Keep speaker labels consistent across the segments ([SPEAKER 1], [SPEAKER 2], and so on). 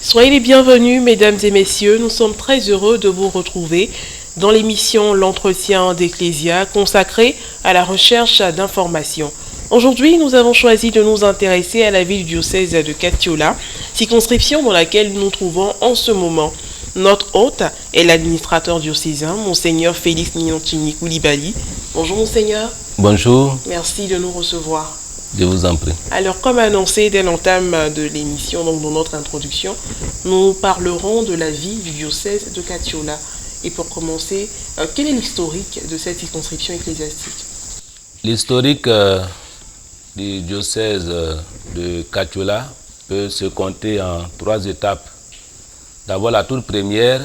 [SPEAKER 1] Soyez les bienvenus, mesdames et messieurs. Nous sommes très heureux de vous retrouver dans l'émission L'Entretien d'Ecclésia consacrée à la recherche d'informations. Aujourd'hui, nous avons choisi de nous intéresser à la ville du diocèse de Katiola, circonscription dans laquelle nous nous trouvons en ce moment. Notre hôte est l'administrateur diocésain, Monseigneur Félix Niantini Koulibaly. Bonjour Monseigneur.
[SPEAKER 2] Bonjour.
[SPEAKER 1] Merci de nous recevoir.
[SPEAKER 2] Je vous en prie.
[SPEAKER 1] Alors, comme annoncé dès l'entame de l'émission, donc dans notre introduction, nous parlerons de la vie du diocèse de Katiola. Et pour commencer, quel est l'historique de cette circonscription ecclésiastique?
[SPEAKER 2] L'historique du diocèse de Katiola peut se compter en 3 étapes. D'abord, la toute première,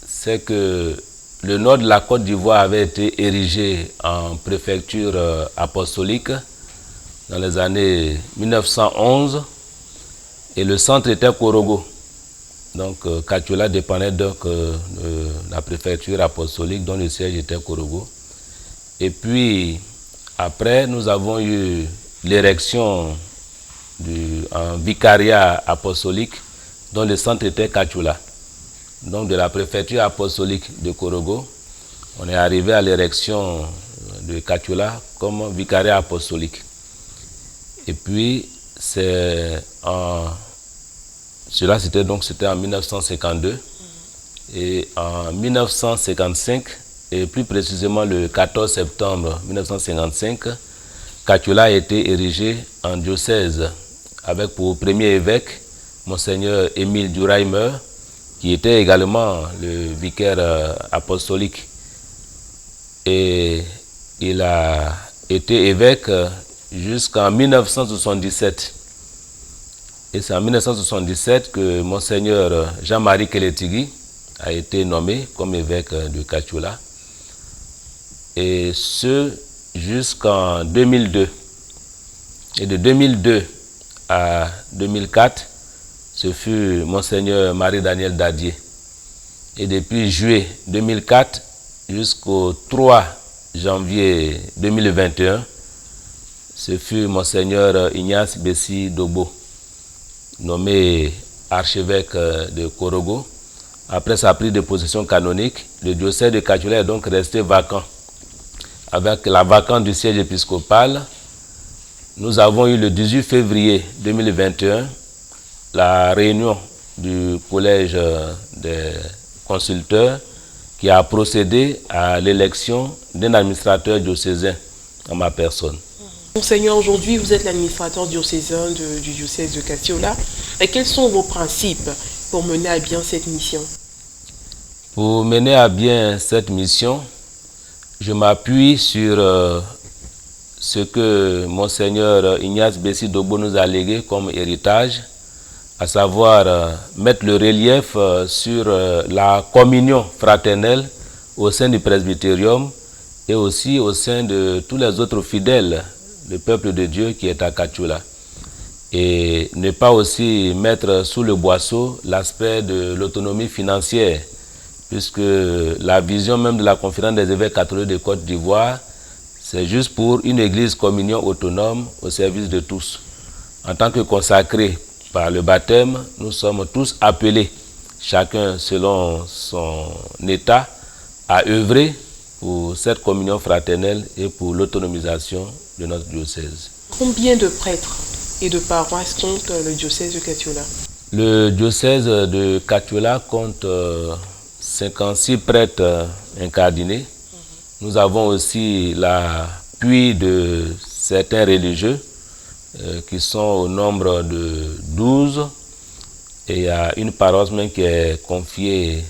[SPEAKER 2] c'est que le nord de la Côte d'Ivoire avait été érigé en préfecture apostolique dans les années 1911 et le centre était Korogo. Donc Katiola dépendait donc de la préfecture apostolique dont le siège était Korogo. Et puis après nous avons eu l'érection en vicariat apostolique dont le centre était Katiola. Donc de la préfecture apostolique de Korogo, on est arrivé à l'érection de Katiola comme vicariat apostolique. Et puis, c'était en 1952. Et en 1955, et plus précisément le 14 septembre 1955, Katiola a été érigé en diocèse avec pour premier évêque Monseigneur Émile Durheimer, qui était également le vicaire apostolique. Et il a été évêque jusqu'en 1977. Et c'est en 1977 que Monseigneur Jean-Marie Kélétigui a été nommé comme évêque de Katiola. Et ce, jusqu'en 2002. Et de 2002 à 2004, ce fut Monseigneur Marie-Daniel Dadier. Et depuis juillet 2004 jusqu'au 3 janvier 2021, ce fut Monseigneur Ignace Bessi Dobo, nommé archevêque de Korogo. Après sa prise de possession canonique, le diocèse de Katiola est donc resté vacant. Avec la vacance du siège épiscopal, nous avons eu le 18 février 2021 la réunion du collège des consulteurs qui a procédé à l'élection d'un administrateur diocésain en ma personne.
[SPEAKER 1] Monseigneur, aujourd'hui, vous êtes l'administrateur diocésain du diocèse de Katiola. Et quels sont vos principes pour mener à bien cette mission?
[SPEAKER 2] Pour mener à bien cette mission, je m'appuie sur ce que Monseigneur Ignace Bessi Dobo nous a légué comme héritage, à savoir mettre le relief sur la communion fraternelle au sein du presbytérium et aussi au sein de tous les autres fidèles, le peuple de Dieu qui est à Katiola. Et ne pas aussi mettre sous le boisseau l'aspect de l'autonomie financière, puisque la vision même de la conférence des évêques catholiques de Côte d'Ivoire, c'est juste pour une église communion autonome au service de tous. En tant que consacrés par le baptême, nous sommes tous appelés, chacun selon son état, à œuvrer pour cette communion fraternelle et pour l'autonomisation de notre diocèse.
[SPEAKER 1] Combien de prêtres et de paroisses compte le diocèse de Katiola?
[SPEAKER 2] Le diocèse de Katiola compte 56 prêtres incardinés. Nous avons aussi l'appui de certains religieux qui sont au nombre de 12. Et il y a une paroisse même qui est confiée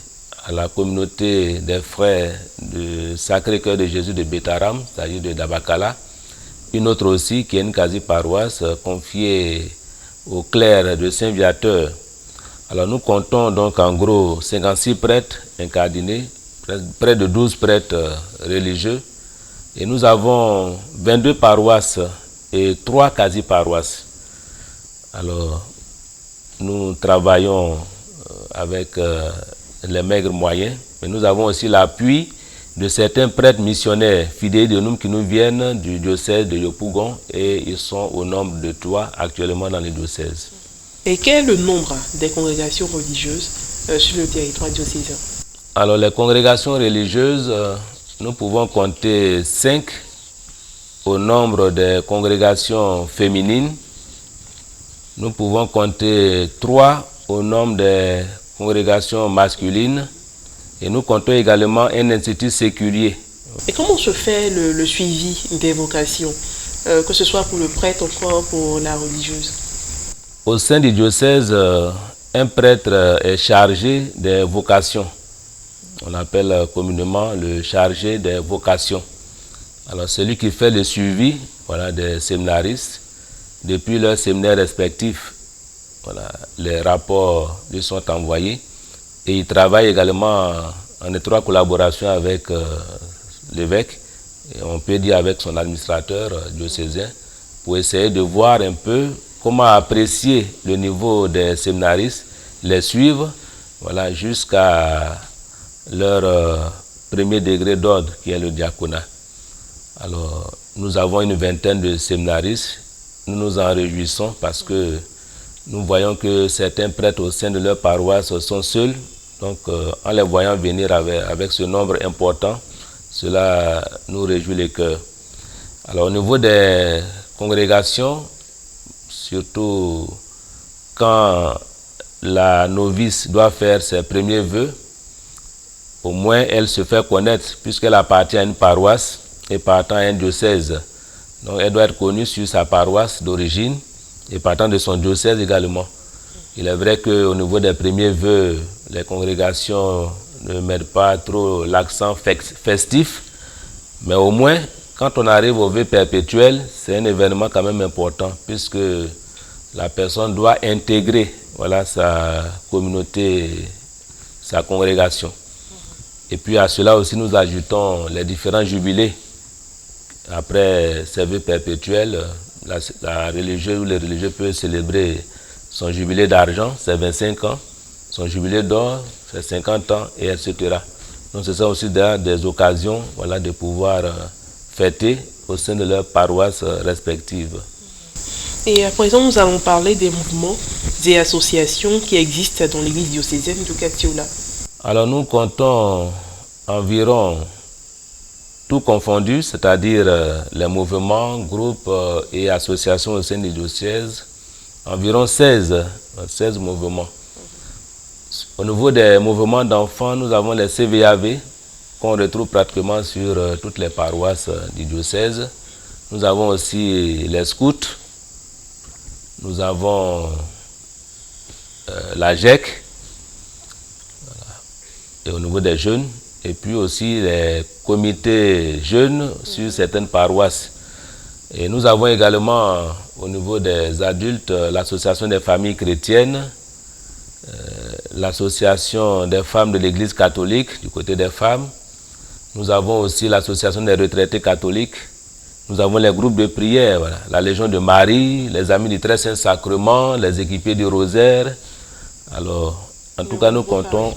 [SPEAKER 2] à la communauté des frères du Sacré-Cœur de Jésus de Betaram, c'est-à-dire de Dabakala. Une autre aussi qui est une quasi-paroisse confiée au clerc de Saint-Viateur. Alors nous comptons donc en gros 56 prêtres incardinés, près de 12 prêtres religieux. Et nous avons 22 paroisses et 3 quasi-paroisses. Alors nous travaillons avec les maigres moyens, mais nous avons aussi l'appui de certains prêtres missionnaires fidèles de nous qui nous viennent du diocèse de Yopougon et ils sont au nombre de 3 actuellement dans le diocèse.
[SPEAKER 1] Et quel est le nombre des congrégations religieuses sur le territoire diocésain?
[SPEAKER 2] Alors les congrégations religieuses, nous pouvons compter 5 au nombre des congrégations féminines. Nous pouvons compter 3 au nombre des congrégations masculines. Et nous comptons également un institut séculier.
[SPEAKER 1] Et comment se fait le suivi des vocations, que ce soit pour le prêtre ou pour la religieuse?
[SPEAKER 2] Au sein du diocèse, un prêtre est chargé des vocations. On l'appelle communément le chargé des vocations. Alors celui qui fait le suivi, voilà, des séminaristes depuis leurs séminaires respectifs. Voilà, les rapports lui sont envoyés et il travaille également en étroite collaboration avec l'évêque, et on peut dire avec son administrateur diocésain, pour essayer de voir un peu comment apprécier le niveau des séminaristes, les suivre, voilà, jusqu'à leur premier degré d'ordre qui est le diaconat. Alors nous avons une vingtaine de séminaristes, nous nous en réjouissons parce que nous voyons que certains prêtres au sein de leur paroisse sont seuls. Donc en les voyant venir avec ce nombre important, cela nous réjouit le cœur. Alors au niveau des congrégations, surtout quand la novice doit faire ses premiers vœux, au moins elle se fait connaître puisqu'elle appartient à une paroisse et partant à un diocèse. Donc elle doit être connue sur sa paroisse d'origine et partant de son diocèse également. Il est vrai qu'au niveau des premiers vœux, les congrégations ne mettent pas trop l'accent festif, mais au moins, quand on arrive au vœu perpétuel, c'est un événement quand même important, puisque la personne doit intégrer, voilà, sa communauté, sa congrégation. Et puis à cela aussi, nous ajoutons les différents jubilés. Après ces vœux perpétuels, la religieuse ou les religieux peuvent célébrer son jubilé d'argent, c'est 25 ans, son jubilé d'or, c'est 50 ans, et etc. Donc ce sont aussi des occasions, voilà, de pouvoir fêter au sein de leurs paroisses respectives.
[SPEAKER 1] Et à présent, nous allons parler des mouvements et associations qui existent dans l'église diocésaine de Katiola.
[SPEAKER 2] Alors nous comptons environ tout confondu, c'est-à-dire les mouvements, groupes et associations au sein du diocèse, environ 16 mouvements. Au niveau des mouvements d'enfants, nous avons les CVAV qu'on retrouve pratiquement sur toutes les paroisses du diocèse. Nous avons aussi les scouts, nous avons la GEC, voilà. Et au niveau des jeunes, et puis aussi les comités jeunes sur certaines paroisses. Et nous avons également au niveau des adultes l'association des familles chrétiennes, l'association des femmes de l'église catholique du côté des femmes. Nous avons aussi l'association des retraités catholiques. Nous avons les groupes de prière, voilà, la Légion de Marie, les Amis du Très Saint Sacrement, les équipés du Rosaire. Alors, en tout cas, nous comptons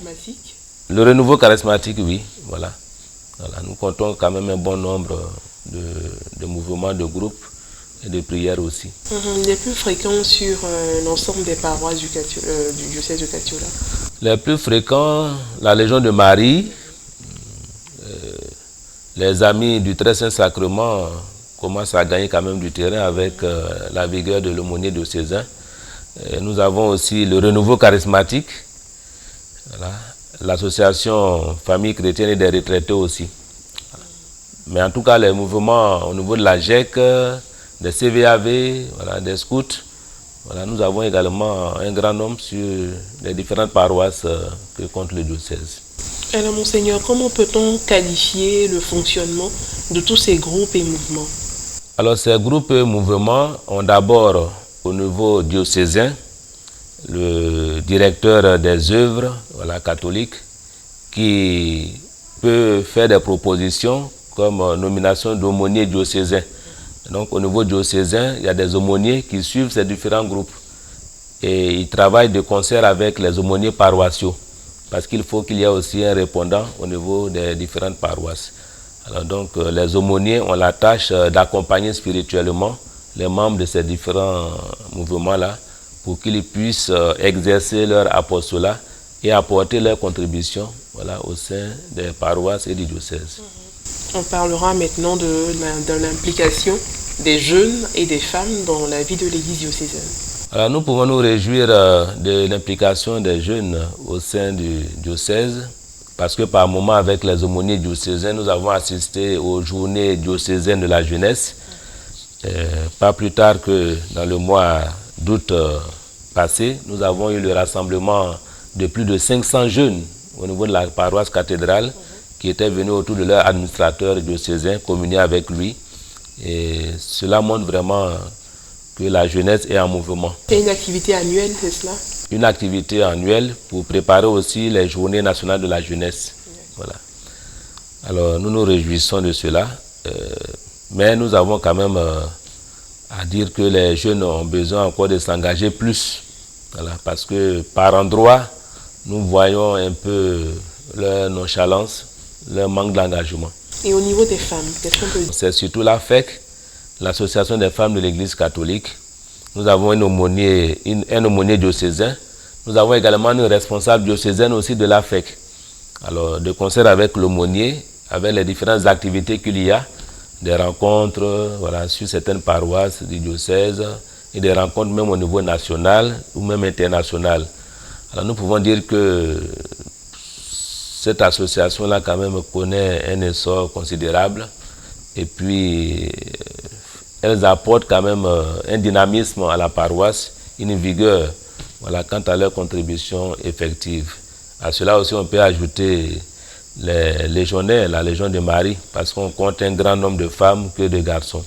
[SPEAKER 2] le renouveau charismatique, oui, voilà. Nous comptons quand même un bon nombre de mouvements, de groupes et de prières aussi.
[SPEAKER 1] Les plus fréquents sur l'ensemble des paroisses du diocèse de Katiola?
[SPEAKER 2] Les plus fréquents, la Légion de Marie, les Amis du Très Saint Sacrement commencent à gagner quand même du terrain avec la vigueur de l'aumônier diocésain. Nous avons aussi le renouveau charismatique, voilà, l'association Famille chrétienne et des retraités aussi. Mais en tout cas, les mouvements au niveau de la GEC, des CVAV, voilà, des scouts, voilà, nous avons également un grand nombre sur les différentes paroisses que compte le diocèse.
[SPEAKER 1] Alors, Monseigneur, comment peut-on qualifier le fonctionnement de tous ces groupes et mouvements?
[SPEAKER 2] Alors, ces groupes et mouvements ont d'abord, au niveau diocésain, le directeur des œuvres, voilà, catholiques, qui peut faire des propositions comme nomination d'aumôniers diocésains. Donc au niveau diocésain, il y a des aumôniers qui suivent ces différents groupes et ils travaillent de concert avec les aumôniers paroissiaux parce qu'il faut qu'il y ait aussi un répondant au niveau des différentes paroisses. Alors donc les aumôniers ont la tâche d'accompagner spirituellement les membres de ces différents mouvements-là pour qu'ils puissent exercer leur apostolat et apporter leur contribution, voilà, au sein des paroisses et du diocèse.
[SPEAKER 1] On parlera maintenant de l'implication des jeunes et des femmes dans la vie de l'Église diocésaine.
[SPEAKER 2] Alors nous pouvons nous réjouir de l'implication des jeunes au sein du diocèse, parce que par moment, avec les aumôniers diocésains, nous avons assisté aux journées diocésaines de la jeunesse. Pas plus tard que dans le mois d'août passé, nous avons eu le rassemblement de plus de 500 jeunes au niveau de la paroisse cathédrale qui étaient venus autour de leur administrateur diocésain communier avec lui. Et cela montre vraiment que la jeunesse est en mouvement.
[SPEAKER 1] C'est une activité annuelle, c'est cela?
[SPEAKER 2] Une activité annuelle pour préparer aussi les journées nationales de la jeunesse. Voilà. Alors nous nous réjouissons de cela, mais nous avons quand même à dire que les jeunes ont besoin encore de s'engager plus. Voilà, parce que par endroits, nous voyons un peu leur nonchalance, leur manque d'engagement.
[SPEAKER 1] Et au niveau des femmes, qu'est-ce qu'on peut dire?
[SPEAKER 2] C'est surtout la FEC, l'Association des femmes de l'Église catholique. Nous avons un aumônier diocésain. Nous avons également une responsable diocésaine aussi de la FEC. Alors, de concert avec l'aumônier, avec les différentes activités qu'il y a, des rencontres, voilà, sur certaines paroisses du diocèse et des rencontres même au niveau national ou même international. Alors, nous pouvons dire que cette association-là quand même connaît un essor considérable et puis elles apportent quand même un dynamisme à la paroisse, une vigueur, voilà, quant à leur contribution effective. À cela aussi on peut ajouter les légionnaires, la Légion de Marie, parce qu'on compte un grand nombre de femmes que de garçons.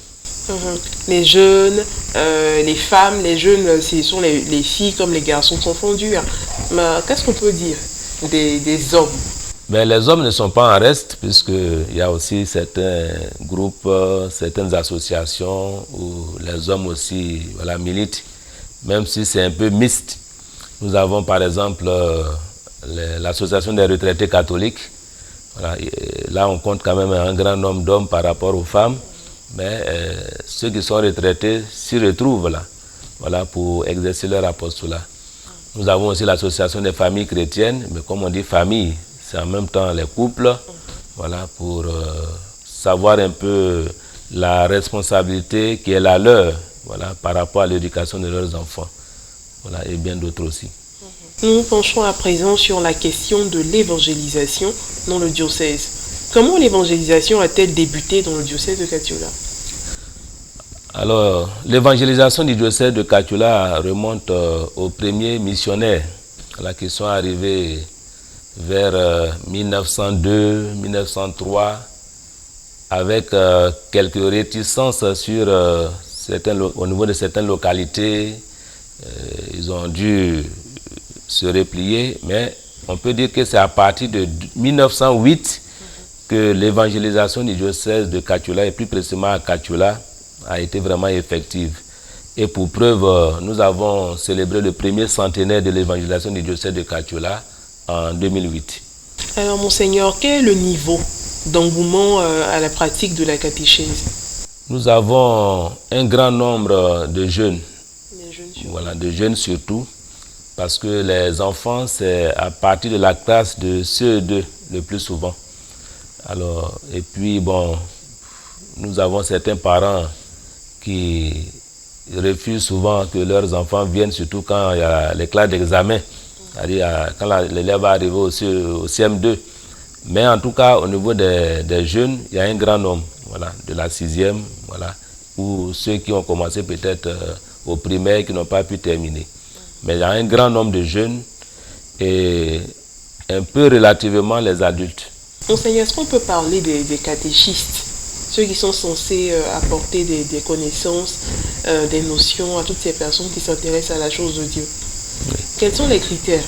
[SPEAKER 1] Les jeunes, les femmes, les jeunes, ce sont les filles comme les garçons confondus. Mais qu'est-ce qu'on peut dire des hommes?
[SPEAKER 2] Mais les hommes ne sont pas en reste, puisqu'il y a aussi certains groupes, certaines associations où les hommes aussi, voilà, militent, même si c'est un peu mixte. Nous avons par exemple l'association des retraités catholiques. Voilà, là on compte quand même un grand nombre d'hommes par rapport aux femmes, mais ceux qui sont retraités s'y retrouvent là, voilà, pour exercer leur apostolat. Nous avons aussi l'association des familles chrétiennes, mais comme on dit famille, c'est en même temps les couples, voilà, pour savoir un peu la responsabilité qui est la leur, voilà, par rapport à l'éducation de leurs enfants, voilà, et bien d'autres aussi.
[SPEAKER 1] Nous nous penchons à présent sur la question de l'évangélisation dans le diocèse. Comment l'évangélisation a-t-elle débuté dans le diocèse de Catulla?
[SPEAKER 2] Alors, l'évangélisation du diocèse de Catulla remonte aux premiers missionnaires, voilà, qui sont arrivés vers 1902-1903 avec quelques réticences sur au niveau de certaines localités. Ils ont dû se replier, mais on peut dire que c'est à partir de 1908 que l'évangélisation du diocèse de Catulla, et plus précisément à Catulla, a été vraiment effective. Et pour preuve, nous avons célébré le premier centenaire de l'évangélisation du diocèse de Catulla en 2008.
[SPEAKER 1] Alors, Monseigneur, quel est le niveau d'engouement à la pratique de la catéchèse?
[SPEAKER 2] Nous avons un grand nombre de jeunes, voilà, de jeunes surtout, parce que les enfants, c'est à partir de la classe de CE2 le plus souvent. Alors, et puis, bon, nous avons certains parents qui refusent souvent que leurs enfants viennent, surtout quand il y a les classes d'examen. C'est-à-dire quand l'élève va arriver au CM2. Mais en tout cas, au niveau des jeunes, il y a un grand nombre, voilà, de la 6e, voilà, ou ceux qui ont commencé peut-être au primaire, qui n'ont pas pu terminer. Mais il y a un grand nombre de jeunes et un peu relativement les adultes.
[SPEAKER 1] Monseigneur, est-ce qu'on peut parler des catéchistes, ceux qui sont censés apporter des connaissances, des notions à toutes ces personnes qui s'intéressent à la chose de Dieu? Oui. Quels sont les critères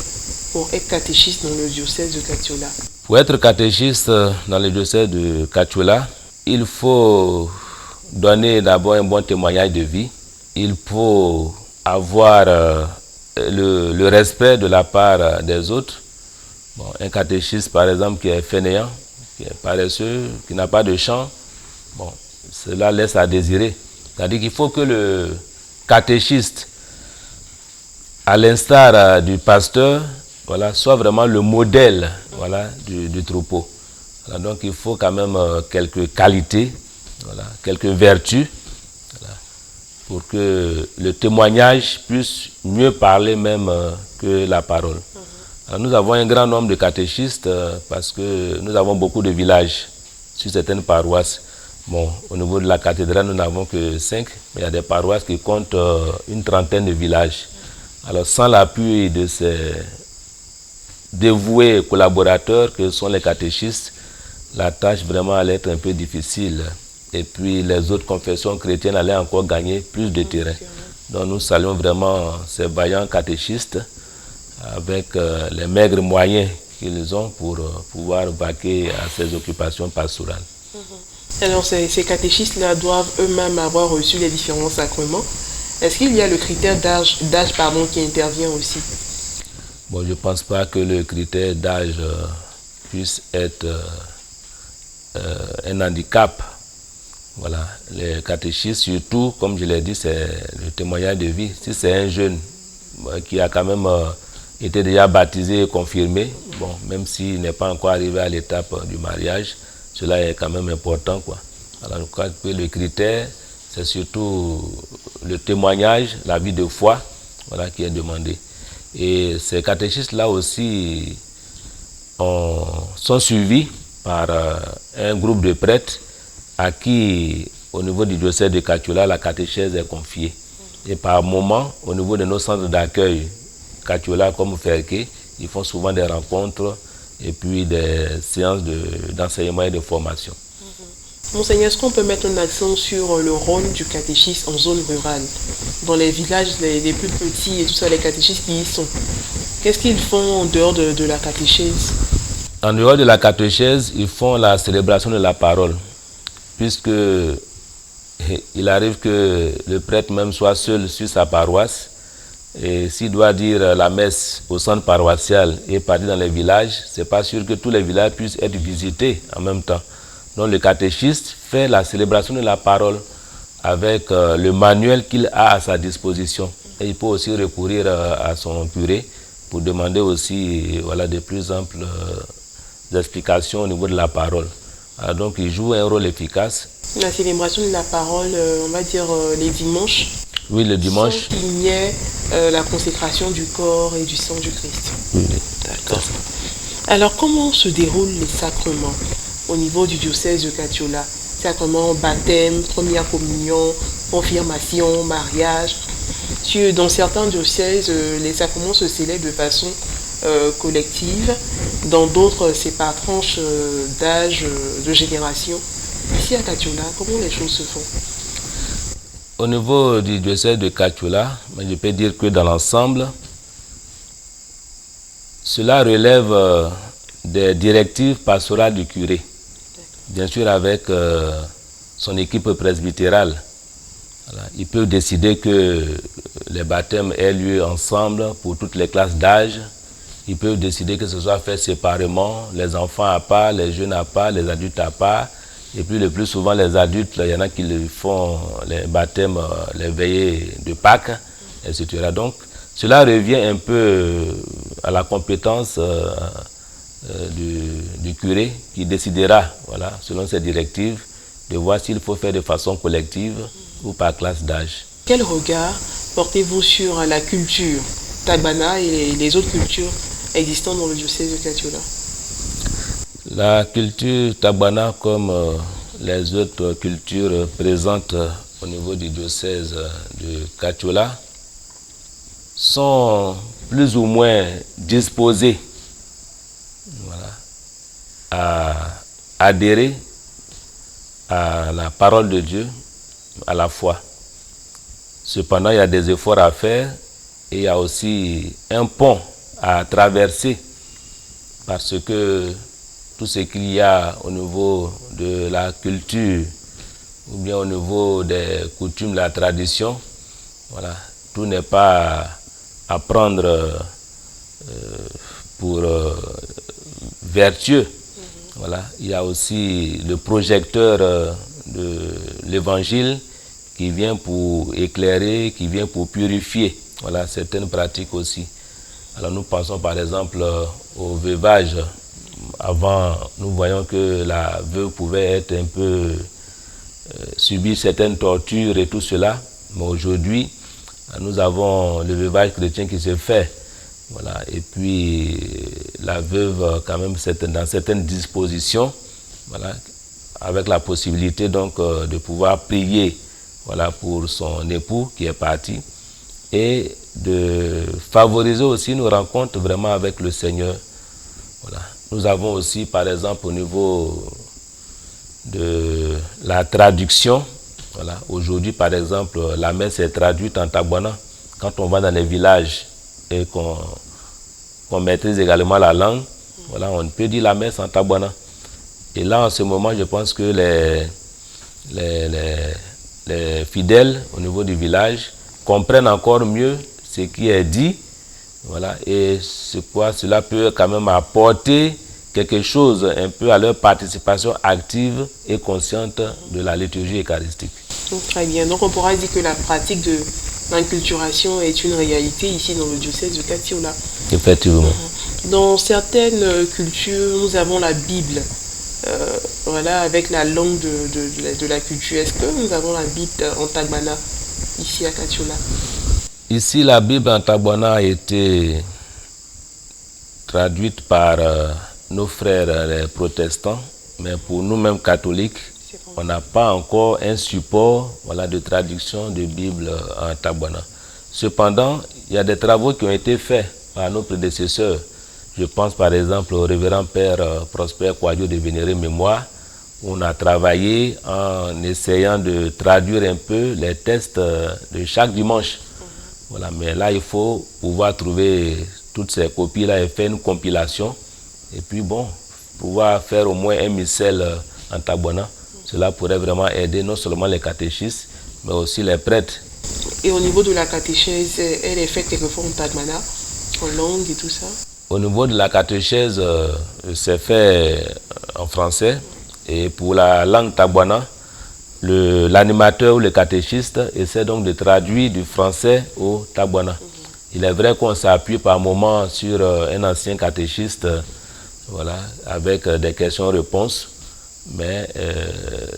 [SPEAKER 1] pour être catéchiste dans le diocèse de Catulla?
[SPEAKER 2] Pour être catéchiste dans le diocèse de Catulla, il faut donner d'abord un bon témoignage de vie. Il faut avoir le respect de la part des autres. Bon, un catéchiste, par exemple, qui est fainéant, qui est paresseux, qui n'a pas de chant, bon, cela laisse à désirer. C'est-à-dire qu'il faut que le catéchiste à l'instar du pasteur, voilà, soit vraiment le modèle, voilà, du troupeau. Voilà, donc il faut quand même quelques qualités, voilà, quelques vertus, voilà, pour que le témoignage puisse mieux parler même que la parole. Alors, nous avons un grand nombre de catéchistes parce que nous avons beaucoup de villages sur certaines paroisses. Bon, au niveau de la cathédrale, nous n'avons que 5, mais il y a des paroisses qui comptent une trentaine de villages. Alors, sans l'appui de ces dévoués collaborateurs que sont les catéchistes, la tâche vraiment allait être un peu difficile. Et puis, les autres confessions chrétiennes allaient encore gagner plus de terrain. Donc, nous saluons vraiment ces vaillants catéchistes avec les maigres moyens qu'ils ont pour pouvoir vaquer à ces occupations pastorales.
[SPEAKER 1] Alors, ces catéchistes-là doivent eux-mêmes avoir reçu les différents sacrements. Est-ce qu'il y a le critère d'âge qui intervient aussi?
[SPEAKER 2] Bon, je ne pense pas que le critère d'âge puisse être un handicap. Voilà, les catéchistes, surtout, comme je l'ai dit, c'est le témoignage de vie. Si c'est un jeune qui a quand même été déjà baptisé et confirmé, bon, même s'il n'est pas encore arrivé à l'étape du mariage, cela est quand même important, quoi. Alors, je crois que le critère, c'est surtout le témoignage, la vie de foi, voilà, qui est demandé. Et ces catéchistes-là aussi sont suivis par un groupe de prêtres à qui, au niveau du diocèse de Kathioula, la catéchèse est confiée. Et par moment, au niveau de nos centres d'accueil, Kathioula comme Ferké, ils font souvent des rencontres et puis des séances d'enseignement et de formation.
[SPEAKER 1] Monseigneur, est-ce qu'on peut mettre un accent sur le rôle du catéchiste en zone rurale? Dans les villages les plus petits et tout ça, les catéchistes qui y sont, qu'est-ce qu'ils font en dehors de la catéchèse?
[SPEAKER 2] En dehors de la catéchèse, ils font la célébration de la parole, puisque il arrive que le prêtre même soit seul sur sa paroisse, et s'il doit dire la messe au centre paroissial et partir dans les villages, c'est pas sûr que tous les villages puissent être visités en même temps. Donc le catéchiste fait la célébration de la parole avec le manuel qu'il a à sa disposition. Et il peut aussi recourir à son curé pour demander aussi voilà, de plus amples explications au niveau de la parole. Alors, donc il joue un rôle efficace.
[SPEAKER 1] La célébration de la parole, on va dire les dimanches.
[SPEAKER 2] Oui, le dimanche.
[SPEAKER 1] Sans qu'il y ait la consécration du corps et du sang du Christ.
[SPEAKER 2] Oui.
[SPEAKER 1] D'accord. Alors comment se déroulent les sacrements au niveau du diocèse de Kathioula? Sacrement, baptême, première communion, confirmation, mariage. Dans certains diocèses, les sacrements se célèbrent de façon collective. Dans d'autres, c'est par tranche d'âge, de génération. Ici à Kathioula, comment les choses se font?
[SPEAKER 2] Au niveau du diocèse de Kathioula, je peux dire que dans l'ensemble, cela relève des directives pastorales du curé. Bien sûr avec son équipe presbytérale. Voilà. Il peut décider que les baptêmes aient lieu ensemble pour toutes les classes d'âge. Il peut décider que ce soit fait séparément, les enfants à part, les jeunes à part, les adultes à part. Et puis le plus souvent les adultes, il y en a qui font les baptêmes, les veillées de Pâques, etc. Donc cela revient un peu à la compétence du curé qui décidera, voilà, selon ses directives, de voir s'il faut faire de façon collective ou par classe d'âge.
[SPEAKER 1] Quel regard portez-vous sur la culture Tagbana et les autres cultures existantes dans le diocèse de Kathioula?
[SPEAKER 2] La culture Tagbana, comme les autres cultures présentes au niveau du diocèse de Kathioula, sont plus ou moins disposées, voilà, à adhérer à la parole de Dieu, à la foi. Cependant, il y a des efforts à faire et il y a aussi un pont à traverser parce que tout ce qu'il y a au niveau de la culture ou bien au niveau des coutumes, de la tradition, voilà, tout n'est pas à prendre pour vertueux. Voilà. Il y a aussi le projecteur de l'évangile qui vient pour éclairer, qui vient pour purifier. voilà, certaines pratiques aussi. Alors nous pensons par exemple au veuvage. Avant, nous voyons que la veuve pouvait être un peu subir certaines tortures et tout cela. Mais aujourd'hui, nous avons le veuvage chrétien qui se fait. Voilà. Et puis la veuve, quand même, dans certaines dispositions, voilà, avec la possibilité donc de pouvoir prier, voilà, pour son époux qui est parti, et de favoriser aussi nos rencontres vraiment avec le Seigneur. Voilà. Nous avons aussi, par exemple, au niveau de la traduction, voilà. Aujourd'hui, par exemple, la messe est traduite en Tagbana. Quand on va dans les villages et qu'on maîtrise également la langue, voilà, on peut dire la messe en Tagbana. Et là, en ce moment, je pense que les fidèles au niveau du village comprennent encore mieux ce qui est dit, voilà, et cela peut quand même apporter quelque chose un peu à leur participation active et consciente de la liturgie eucharistique.
[SPEAKER 1] Très bien, donc on pourra dire que la pratique de l'inculturation est une réalité ici dans le diocèse de Katiola.
[SPEAKER 2] Effectivement.
[SPEAKER 1] Dans certaines cultures, nous avons la Bible, voilà, avec la langue de la culture. Est-ce que nous avons la Bible en Tagbana ici à Katiola?
[SPEAKER 2] Ici, la Bible en Tagbana a été traduite par nos frères les protestants, mais pour nous-mêmes catholiques, on n'a pas encore un support, voilà, de traduction de Bible en Tagbana. Cependant, il y a des travaux qui ont été faits par nos prédécesseurs. Je pense par exemple au révérend Père Prosper Kouadio de Vénérée Mémoire, où on a travaillé en essayant de traduire un peu les textes de chaque dimanche. Voilà, mais là, il faut pouvoir trouver toutes ces copies-là et faire une compilation. Et puis bon, pouvoir faire au moins un missel en Tagbana. Cela pourrait vraiment aider non seulement les catéchistes, mais aussi les prêtres.
[SPEAKER 1] Et au niveau de la catéchèse, elle est faite quelquefois en Tagbana, en langue et tout ça?
[SPEAKER 2] Au niveau de la catéchèse, c'est fait en français. Et pour la langue Tagbana, l'animateur ou le catéchiste essaie donc de traduire du français au Tagbana. Il est vrai qu'on s'appuie par moments sur un ancien catéchiste, voilà, avec des questions-réponses, mais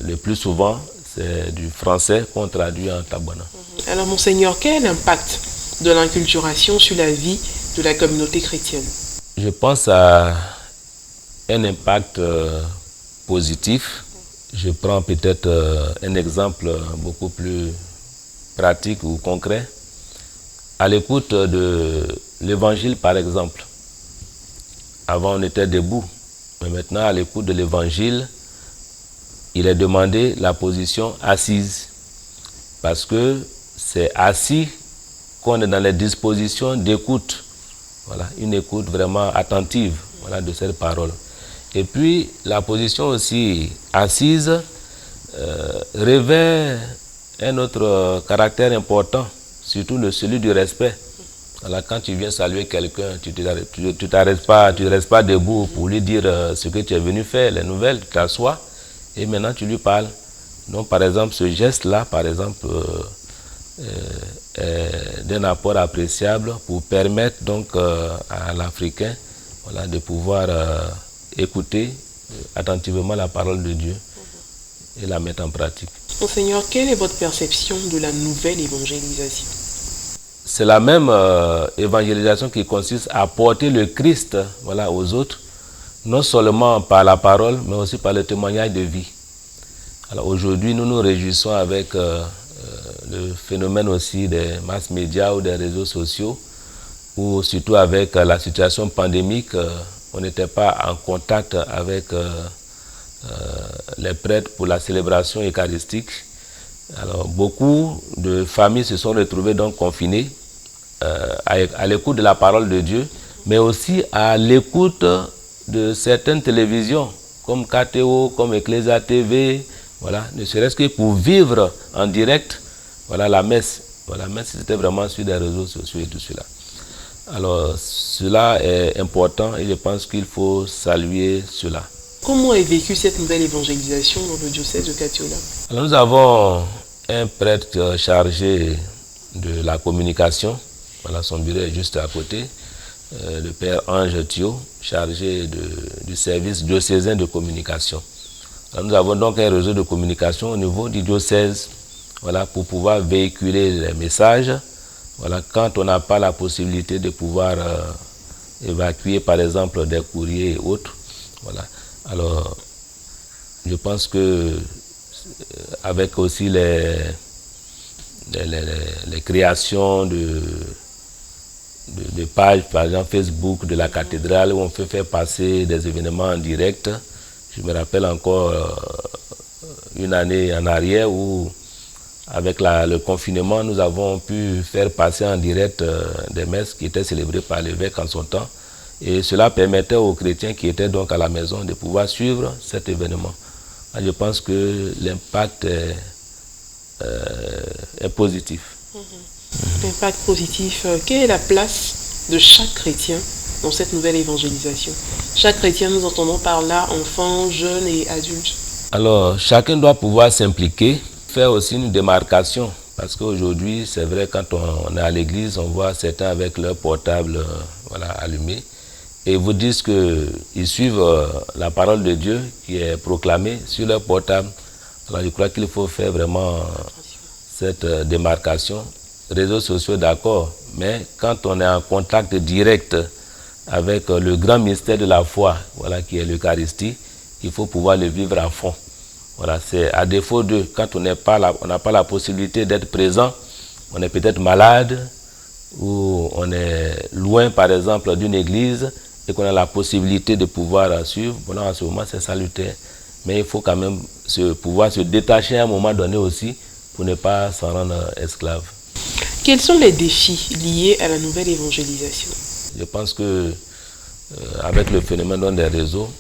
[SPEAKER 2] le plus souvent, c'est du français qu'on traduit en Tagbana.
[SPEAKER 1] Alors, Monseigneur, quel est l'impact de l'inculturation sur la vie de la communauté chrétienne?
[SPEAKER 2] Je pense à un impact positif. Je prends peut-être un exemple beaucoup plus pratique ou concret. À l'écoute de l'évangile, par exemple, avant on était debout, mais maintenant à l'écoute de l'évangile, il est demandé la position assise, parce que c'est assis qu'on est dans les dispositions d'écoute, voilà, une écoute vraiment attentive, voilà, de cette parole. Et puis la position aussi assise revêt un autre caractère important, surtout celui du respect. Alors, quand tu viens saluer quelqu'un, tu ne restes pas debout pour lui dire ce que tu es venu faire, les nouvelles, tu t'assois et maintenant tu lui parles. Donc par exemple, ce geste-là, par exemple, est d'un apport appréciable pour permettre donc à l'Africain, voilà, de pouvoir écouter attentivement la parole de Dieu et la mettre en pratique.
[SPEAKER 1] Monseigneur, quelle est votre perception de la nouvelle évangélisation?
[SPEAKER 2] C'est la même évangélisation qui consiste à porter le Christ, voilà, aux autres, non seulement par la parole, mais aussi par le témoignage de vie. Alors aujourd'hui, nous nous réjouissons avec le phénomène aussi des mass médias ou des réseaux sociaux, ou surtout avec la situation pandémique, on n'était pas en contact avec les prêtres pour la célébration eucharistique. Alors beaucoup de familles se sont retrouvées donc confinées à l'écoute de la parole de Dieu, mais aussi à l'écoute de certaines télévisions comme KTO, comme Ecclesia TV, voilà, ne serait-ce que pour vivre en direct, voilà, la messe. Voilà, la messe, c'était vraiment sur les réseaux sociaux et tout cela. Alors cela est important et je pense qu'il faut saluer cela.
[SPEAKER 1] Comment est vécue cette nouvelle évangélisation dans le diocèse de Katiola?
[SPEAKER 2] Alors nous avons un prêtre chargé de la communication Voilà, son bureau est juste à côté. Le père Ange Thio, chargé du service diocésain de communication. Alors, nous avons donc un réseau de communication au niveau du diocèse, voilà, pour pouvoir véhiculer les messages. Voilà, quand on n'a pas la possibilité de pouvoir évacuer par exemple des courriers et autres. Voilà. Alors, je pense que avec aussi les créations de pages, par exemple Facebook de la cathédrale, où on peut faire passer des événements en direct. Je me rappelle encore une année en arrière où, avec le confinement, nous avons pu faire passer en direct des messes qui étaient célébrées par l'évêque en son temps. Et cela permettait aux chrétiens qui étaient donc à la maison de pouvoir suivre cet événement. Je pense que l'impact est positif.
[SPEAKER 1] L'impact positif, quelle est la place de chaque chrétien dans cette nouvelle évangélisation? Chaque chrétien, nous entendons par là enfants, jeunes et adultes.
[SPEAKER 2] Alors, chacun doit pouvoir s'impliquer, faire aussi une démarcation. Parce qu'aujourd'hui, c'est vrai, quand on est à l'église, on voit certains avec leur portable voilà, allumé. Et vous disent qu'ils suivent la parole de Dieu qui est proclamée sur leur portable. Alors, je crois qu'il faut faire vraiment cette démarcation. Réseaux sociaux, d'accord, mais quand on est en contact direct avec le grand mystère de la foi, voilà, qui est l'Eucharistie, il faut pouvoir le vivre à fond. Voilà, c'est à défaut de, quand on n'a pas la possibilité d'être présent, on est peut-être malade, ou on est loin, par exemple, d'une église, et qu'on a la possibilité de pouvoir suivre, bon, en ce moment, c'est salutaire. Mais il faut quand même pouvoir se détacher à un moment donné aussi, pour ne pas s'en rendre esclave.
[SPEAKER 1] Quels sont les défis liés à la nouvelle évangélisation?
[SPEAKER 2] Je pense que avec le phénomène des réseaux,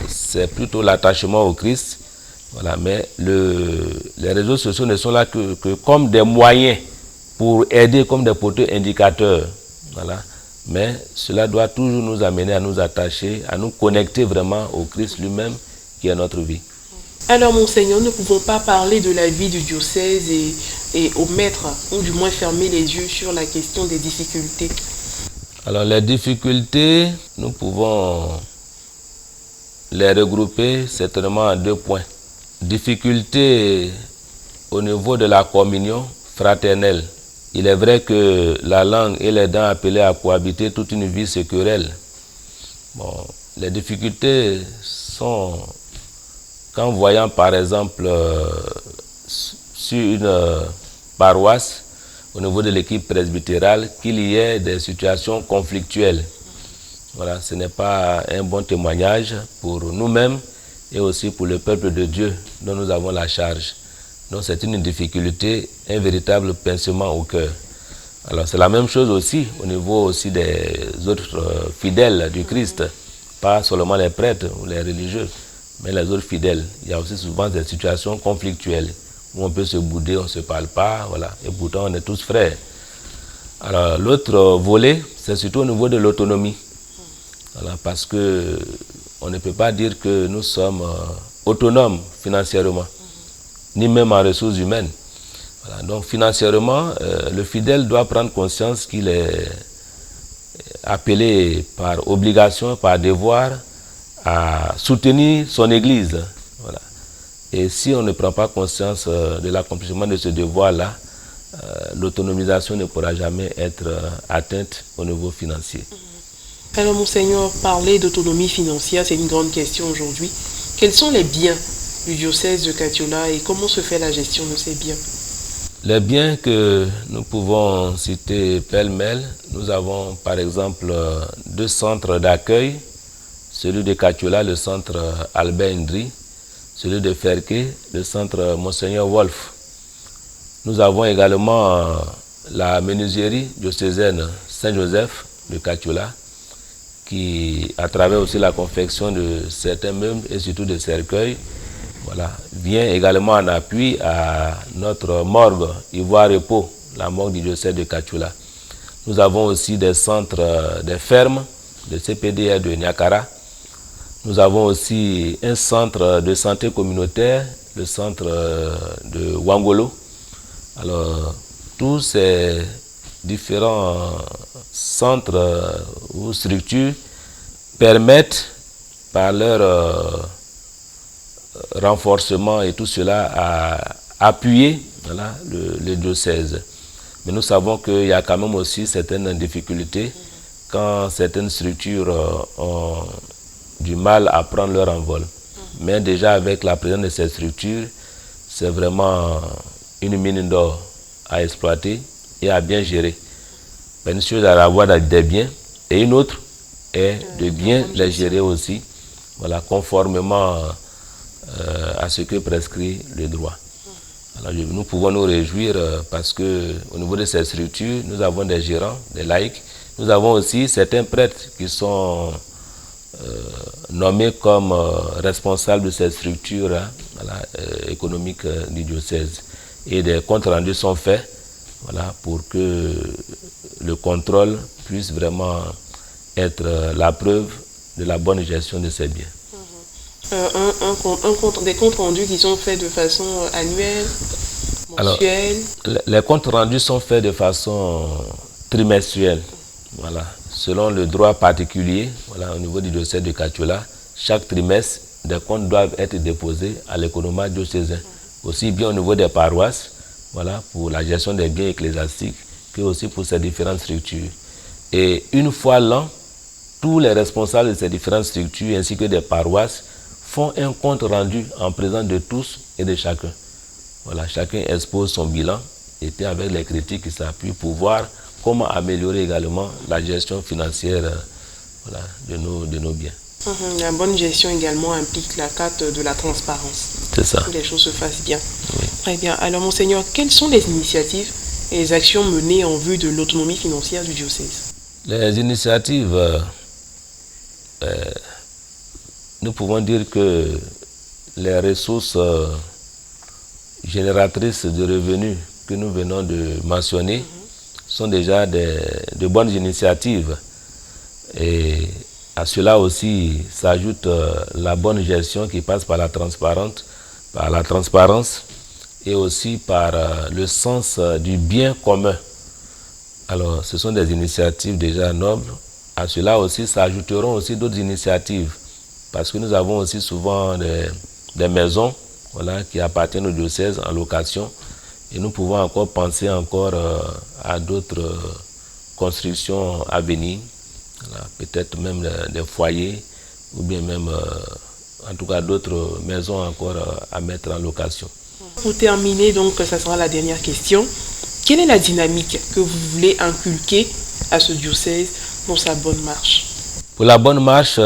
[SPEAKER 2] c'est plutôt l'attachement au Christ. Voilà, mais les réseaux sociaux ne sont là que comme des moyens pour aider, comme des poteaux indicateurs. Voilà. Mais cela doit toujours nous amener à nous attacher, à nous connecter vraiment au Christ lui-même qui est notre vie.
[SPEAKER 1] Alors, Monseigneur, nous ne pouvons pas parler de la vie du diocèse et omettre, ou du moins fermer les yeux sur la question des difficultés.
[SPEAKER 2] Alors, les difficultés, nous pouvons les regrouper certainement en 2 points. Difficultés au niveau de la communion fraternelle. Il est vrai que la langue et les dents appelées à cohabiter toute une vie se querellent. Bon, les difficultés sont... Quand voyant par exemple sur une paroisse, au niveau de l'équipe presbytérale, qu'il y ait des situations conflictuelles. Voilà, ce n'est pas un bon témoignage pour nous-mêmes et aussi pour le peuple de Dieu dont nous avons la charge. Donc c'est une difficulté, un véritable pincement au cœur. Alors c'est la même chose aussi au niveau aussi des autres fidèles du Christ, pas seulement les prêtres ou les religieux, mais les autres fidèles. Il y a aussi souvent des situations conflictuelles où on peut se bouder, on ne se parle pas, voilà. Et pourtant on est tous frères. Alors l'autre volet, c'est surtout au niveau de l'autonomie. Voilà, parce que on ne peut pas dire que nous sommes autonomes financièrement, ni même en ressources humaines. Voilà, donc financièrement, le fidèle doit prendre conscience qu'il est appelé par obligation, par devoir, à soutenir son Église. Voilà. Et si on ne prend pas conscience de l'accomplissement de ce devoir-là, l'autonomisation ne pourra jamais être atteinte au niveau financier.
[SPEAKER 1] Alors, Monseigneur, parler d'autonomie financière, c'est une grande question aujourd'hui. Quels sont les biens du diocèse de Kathiola et comment se fait la gestion de ces biens?
[SPEAKER 2] Les biens que nous pouvons citer pêle-mêle, nous avons par exemple 2 centres d'accueil, celui de Kathiola, le centre Albert Indri, celui de Ferké, le centre Monseigneur Wolf. Nous avons également la menuiserie diocésaine Saint-Joseph de Kathiola, qui, à travers aussi la confection de certains meubles et surtout de cercueils, voilà, vient également en appui à notre morgue Ivoire Repos, la morgue du diocèse de Kathiola. Nous avons aussi des centres, des fermes de CPDR de Niakara. Nous avons aussi un centre de santé communautaire, le centre de Wangolo. Alors, tous ces différents centres ou structures permettent par leur renforcement et tout cela à appuyer le diocèse. Mais nous savons qu'il y a quand même aussi certaines difficultés quand certaines structures ont du mal à prendre leur envol. Mais déjà avec la présence de ces structures, c'est vraiment une mine d'or à exploiter et à bien gérer. Une chose à avoir des biens et une autre est de bien les gérer aussi, voilà, conformément à ce que prescrit le droit. Alors, nous pouvons nous réjouir parce qu'au niveau de ces structures, nous avons des gérants, des laïcs. Nous avons aussi certains prêtres qui sont nommés comme responsables de ces structures économiques du diocèse. Et des comptes rendus sont faits, voilà, pour que le contrôle puisse vraiment être la preuve de la bonne gestion de ces biens.
[SPEAKER 1] Des comptes rendus qui sont faits de façon annuelle, mensuelle.
[SPEAKER 2] Alors, les comptes rendus sont faits de façon trimestrielle. Voilà. Selon le droit particulier, voilà, au niveau du diocèse de Kachola, chaque trimestre, des comptes doivent être déposés à l'économat diocésain. Aussi bien au niveau des paroisses, voilà, pour la gestion des biens ecclésiastiques, que aussi pour ces différentes structures. Et une fois l'an, tous les responsables de ces différentes structures ainsi que des paroisses font un compte rendu en présence de tous et de chacun. Voilà, chacun expose son bilan et avec les critiques qui s'appuient pour voir comment améliorer également la gestion financière, voilà, de nos biens.
[SPEAKER 1] La bonne gestion également implique la carte de la transparence.
[SPEAKER 2] C'est ça.
[SPEAKER 1] Que les choses se fassent bien.
[SPEAKER 2] Oui.
[SPEAKER 1] Très bien. Alors, Monseigneur, quelles sont les initiatives et les actions menées en vue de l'autonomie financière du diocèse?
[SPEAKER 2] Les initiatives, nous pouvons dire que les ressources génératrices de revenus que nous venons de mentionner sont déjà de bonnes initiatives. Et à cela aussi s'ajoute la bonne gestion qui passe par la transparence et aussi par le sens du bien commun. Alors, ce sont des initiatives déjà nobles. À cela aussi s'ajouteront aussi d'autres initiatives, parce que nous avons aussi souvent des maisons, voilà, qui appartiennent au diocèse en location, et nous pouvons encore penser à d'autres constructions à venir, voilà, peut-être même des foyers, ou bien même en tout cas d'autres maisons encore à mettre en location.
[SPEAKER 1] Pour terminer, donc, ça sera la dernière question. Quelle est la dynamique que vous voulez inculquer à ce diocèse dans sa bonne marche?
[SPEAKER 2] Pour la bonne marche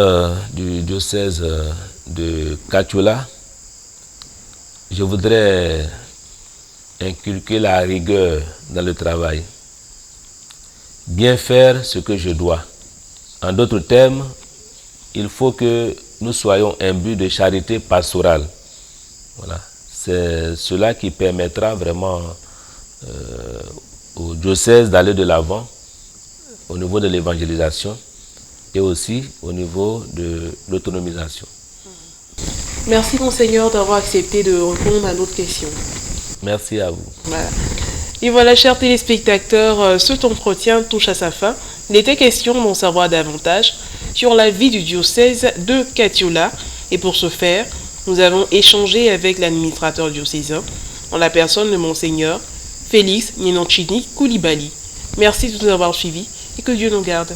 [SPEAKER 2] du diocèse de Kachola, je voudrais inculquer la rigueur dans le travail. Bien faire ce que je dois. En d'autres termes, il faut que nous soyons imbus de charité pastorale. Voilà. C'est cela qui permettra vraiment au diocèse d'aller de l'avant au niveau de l'évangélisation et aussi au niveau de l'autonomisation.
[SPEAKER 1] Merci Monseigneur d'avoir accepté de répondre à notre question.
[SPEAKER 2] Merci à vous.
[SPEAKER 1] Voilà. Et voilà, chers téléspectateurs, cet entretien touche à sa fin. Il était question d'en savoir davantage sur la vie du diocèse de Kachola. Et pour ce faire, nous avons échangé avec l'administrateur diocésain en la personne de Monseigneur Félix Nyenonchini Koulibaly. Merci de nous avoir suivis et que Dieu nous garde.